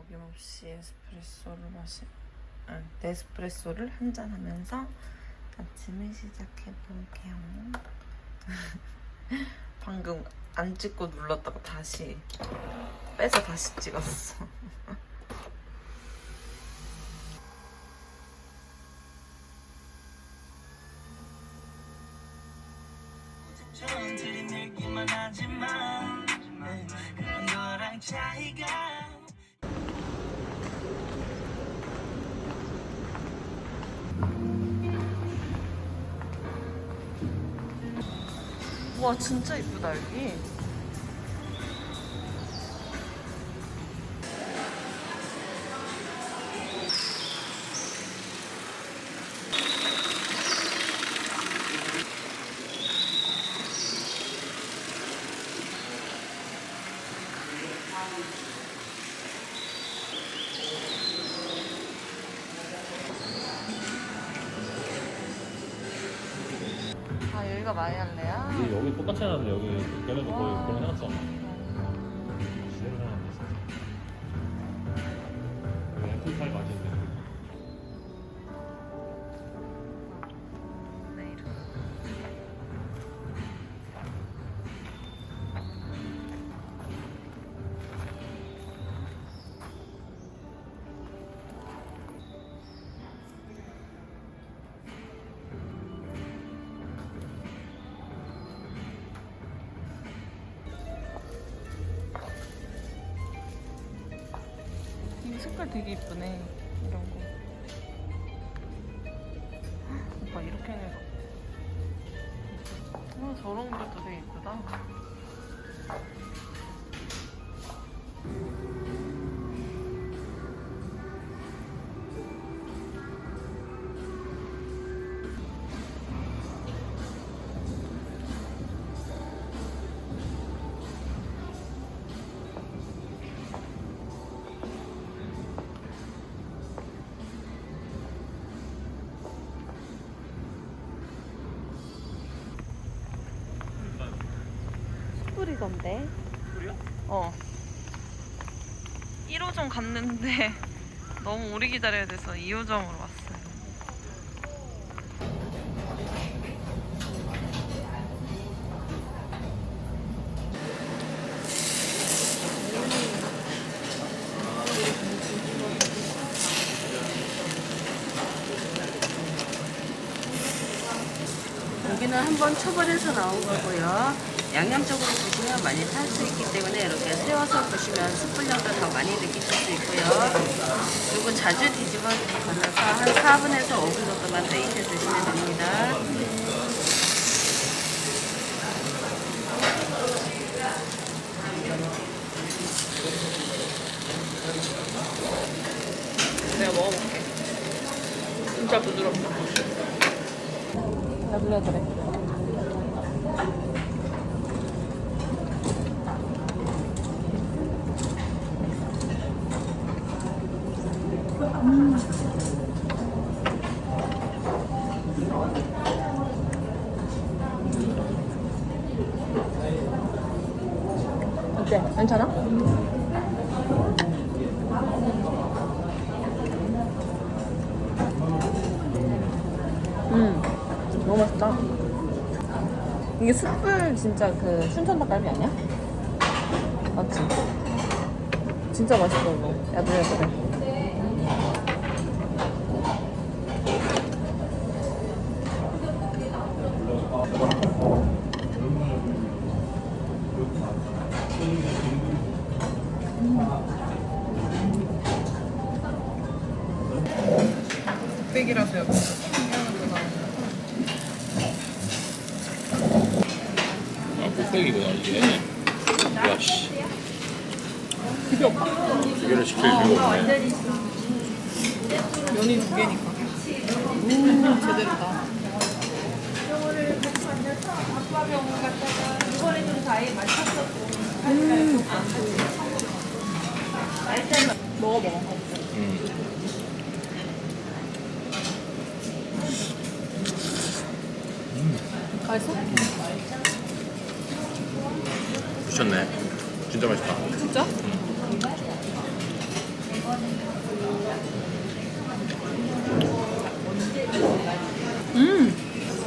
어김없이 네스프레소를 한잔 하면서 아침을 시작해 볼게요. 방금 안 찍고 눌렀다가 다시 빼서 다시 찍었어. 와 진짜 이쁘다 여기. 아 여기가 마이알레야? 근데 여기 똑같이 해놨는데 여기 걔네도 거의 그런 해놨잖아. 제대로 해놨네 진짜. 여기 애플파이 맛있는데. 네 이렇게. 이 색깔 되게 이쁘네. 이런 거. 오빠 이렇게 해서. 저런 것도 되게 이쁘다. 숯불이던데? 숯불이야? 어. 1호점 갔는데 너무 오래 기다려야 돼서 2호점으로 왔어요. 여기는 한번 초벌해서 나온 거고요. 양념적으로 보시면 많이 탈 수 있기 때문에 이렇게 세워서 보시면 숯불량도 더 많이 느끼실 수 있고요. 그리고 자주 뒤집어 걸러서 한 4분에서 5분 정도만 더 익혀 주시면 됩니다. 내가 먹어볼게. 진짜 부드럽다. 나 불러드래. 어때? 괜찮아? 너무 맛있다. 이게 숯불 진짜 그 춘천 닭갈비 아니야? 맞지? 진짜 맛있어 이거. 야들야들해. 뚝배기라서 여기 뚝배기구나 이게. 야씨. 되게 없다. 두 개를 시킬 이유가 없네. 면이 2개니까. 제대로다. 먹어. 맛있어? 미쳤네. 진짜 맛있다. 진짜?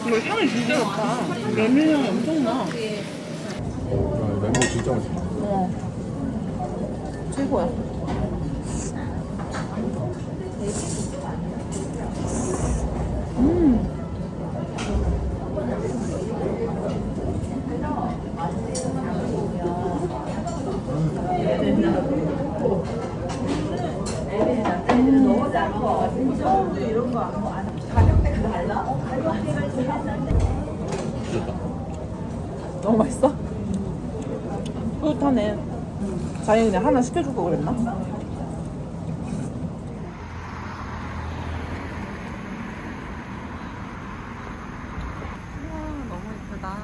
이거 향이 진짜 좋다. 메밀향이 엄청나. 멘보 진짜 맛있다. 최고야. 좋다. 너무 맛있어? 뿌듯하네. 자기 그냥 하나 시켜줄 거 그랬나? 너무 예쁘다.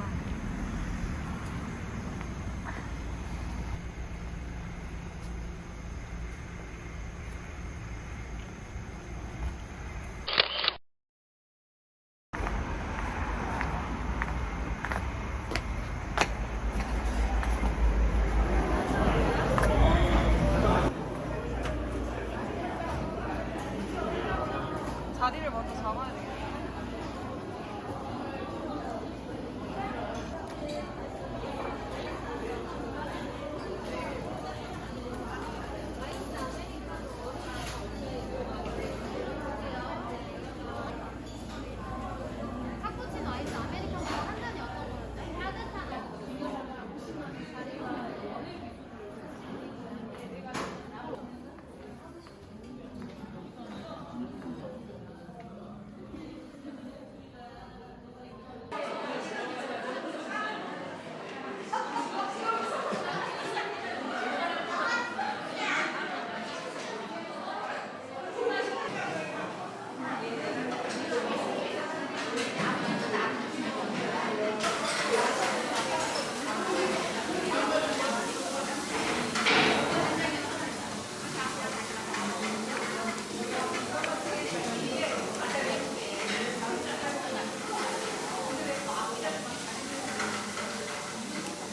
자리를 먼저 잡아야 되겠다.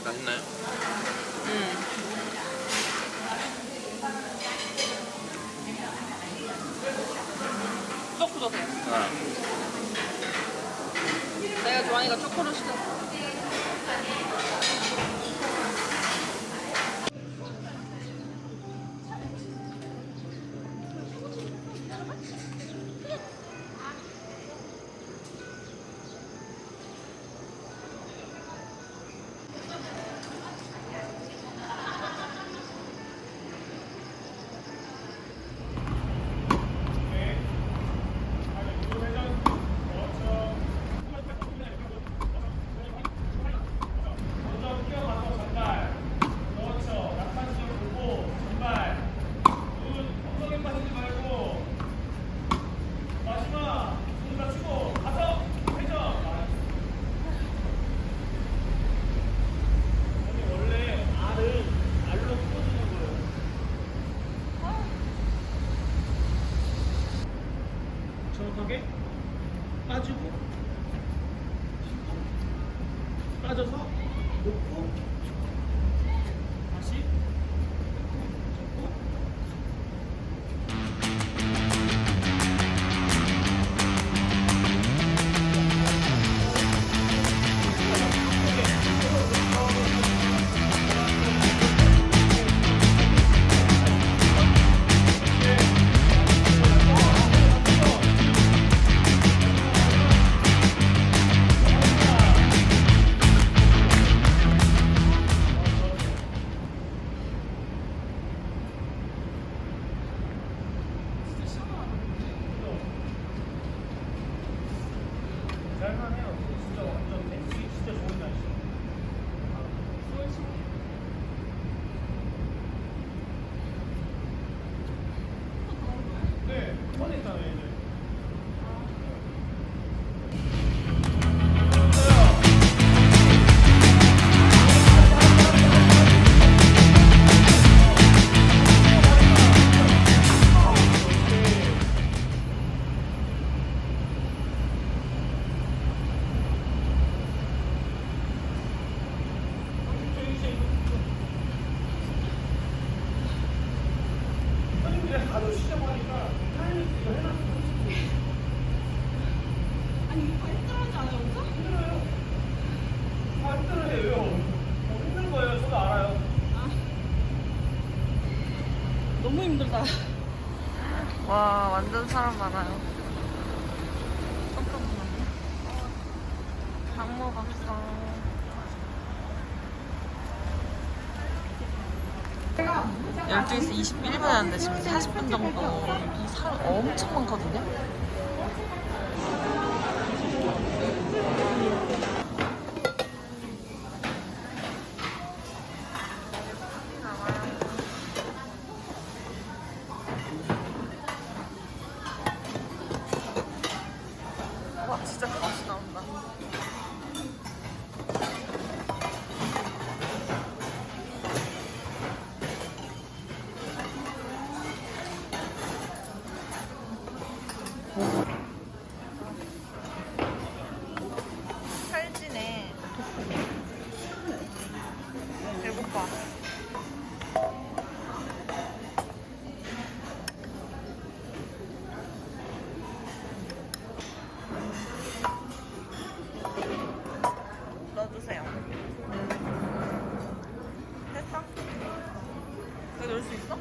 맛있나요? 꾸덕꾸덕해. 내가 좋아하니까 초코를 시켰어. 너무 힘들다. 와, 완전 사람 많아요. 깜짝 놀랐네. 장모 밥상. 12시에서 21분 하는데 지금 40분 정도 이 사람 엄청 많거든요? 와, 진짜 끝없이 나온다. 살찌네. 배고파. 넣어주세요. 됐어? 여기 넣을 수 있어?